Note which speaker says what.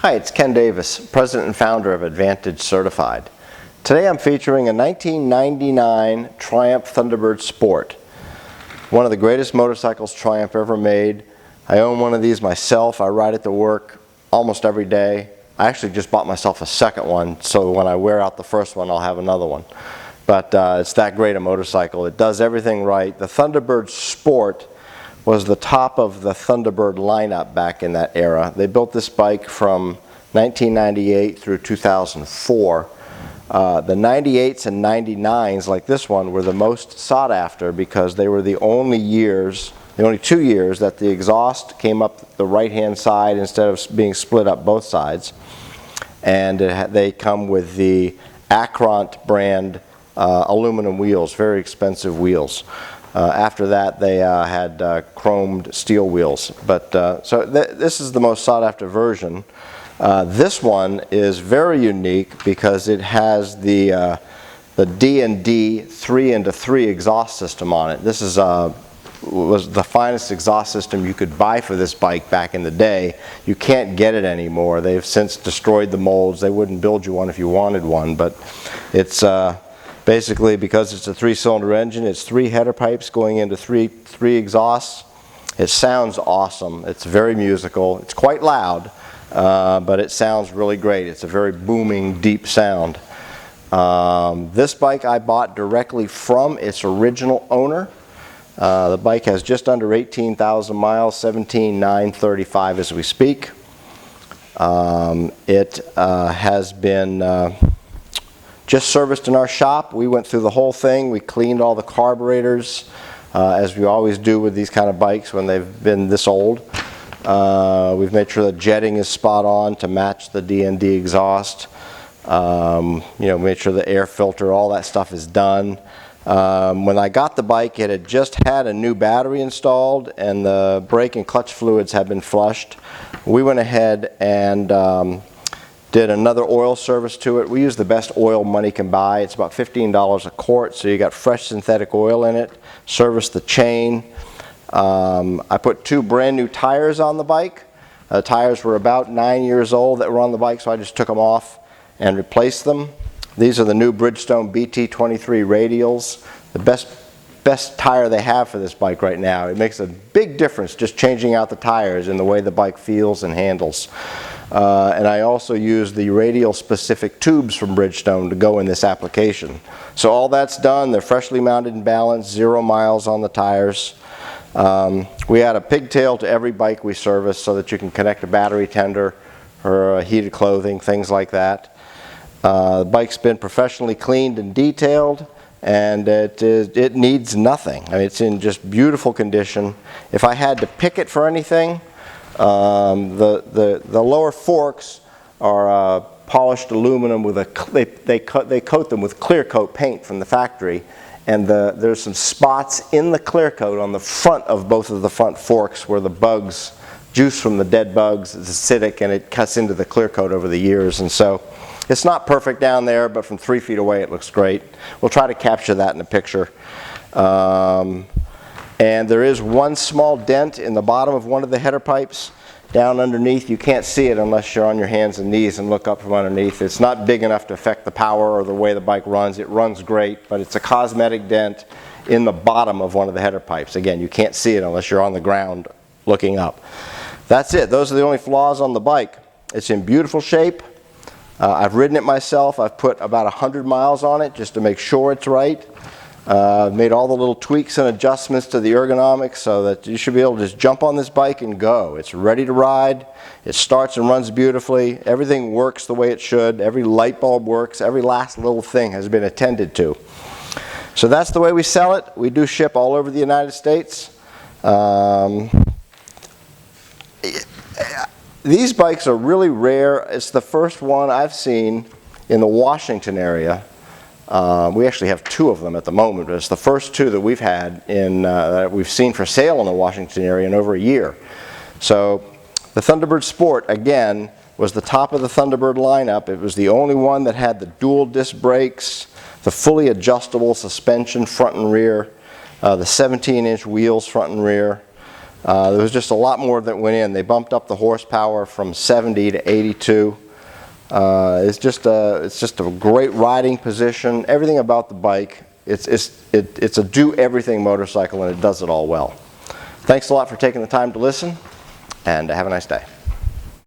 Speaker 1: Hi, it's Ken Davis, President and Founder of Advantage Certified. Today I'm featuring a 1999 Triumph Thunderbird Sport. One of the greatest motorcycles Triumph ever made. I own one of these myself. I ride it to work almost every day. I actually just bought myself a second one, so when I wear out the first one, I'll have another one. But it's that great a motorcycle. It does everything right. The Thunderbird Sport was the top of the Thunderbird lineup back in that era. They built this bike from 1998 through 2004. The 98s and 99s, like this one, were the most sought after because they were the only 2 years that the exhaust came up the right-hand side instead of being split up both sides. And they come with the Acront brand aluminum wheels, very expensive wheels. After that, they had chromed steel wheels. But so this is the most sought-after version. This one is very unique because it has the D&D 3-into-3 exhaust system on it. This was the finest exhaust system you could buy for this bike back in the day. You can't get it anymore. They've since destroyed the molds. They wouldn't build you one if you wanted one, but it's basically, because it's a 3-cylinder engine, it's 3 header pipes going into three exhausts. It sounds awesome. It's very musical. It's quite loud, but it sounds really great. It's a very booming, deep sound. This bike I bought directly from its original owner. The bike has just under 18,000 miles, 17,935 as we speak. It has been just serviced in our shop. We went through the whole thing. We cleaned all the carburetors, as we always do with these kind of bikes when they've been this old. We've made sure the jetting is spot on to match the D&D exhaust. Made sure the air filter, all that stuff is done. When I got the bike, it had just had a new battery installed and the brake and clutch fluids had been flushed. We went ahead and did another oil service to it. We use the best oil money can buy. It's about $15 a quart, so you got fresh synthetic oil in it. Serviced the chain. I put 2 brand new tires on the bike. The tires were about 9 years old that were on the bike, so I just took them off and replaced them. These are the new Bridgestone BT23 radials. The best tire they have for this bike right now. It makes a big difference just changing out the tires in the way the bike feels and handles. And I also use the radial specific tubes from Bridgestone to go in this application. So all that's done. They're freshly mounted and balanced, 0 miles on the tires. We add a pigtail to every bike we service so that you can connect a battery tender or heated clothing, things like that. The bike's been professionally cleaned and detailed, and it needs nothing. I mean, it's in just beautiful condition. If I had to pick it for anything, the lower forks are polished aluminum with they coat them with clear coat paint from the factory, and there's some spots in the clear coat on the front of both of the front forks where the bugs, juice from the dead bugs, is acidic and it cuts into the clear coat over the years, and so it's not perfect down there, but from 3 feet away it looks great. We'll try to capture that in a picture. And there is one small dent in the bottom of one of the header pipes down underneath. You can't see it unless you're on your hands and knees and look up from underneath. It's not big enough to affect the power or the way the bike runs. It runs great, but it's a cosmetic dent in the bottom of one of the header pipes. Again, you can't see it unless you're on the ground looking up. That's it. Those are the only flaws on the bike. It's in beautiful shape. I've ridden it myself. I've put about 100 miles on it just to make sure it's right. I've made all the little tweaks and adjustments to the ergonomics so that you should be able to just jump on this bike and go. It's ready to ride. It starts and runs beautifully. Everything works the way it should. Every light bulb works. Every last little thing has been attended to. So that's the way we sell it. We do ship all over the United States. These bikes are really rare. It's the first one I've seen in the Washington area. We actually have 2 of them at the moment, but it's the first 2 that we've had that we've seen for sale in the Washington area in over a year. So the Thunderbird Sport, again, was the top of the Thunderbird lineup. It was the only one that had the dual disc brakes, the fully adjustable suspension front and rear, the 17-inch wheels front and rear. There was just a lot more that went in. They bumped up the horsepower from 70 to 82. It's just a great riding position. Everything about the bike. It's a do-everything motorcycle, and it does it all well. Thanks a lot for taking the time to listen, and have a nice day.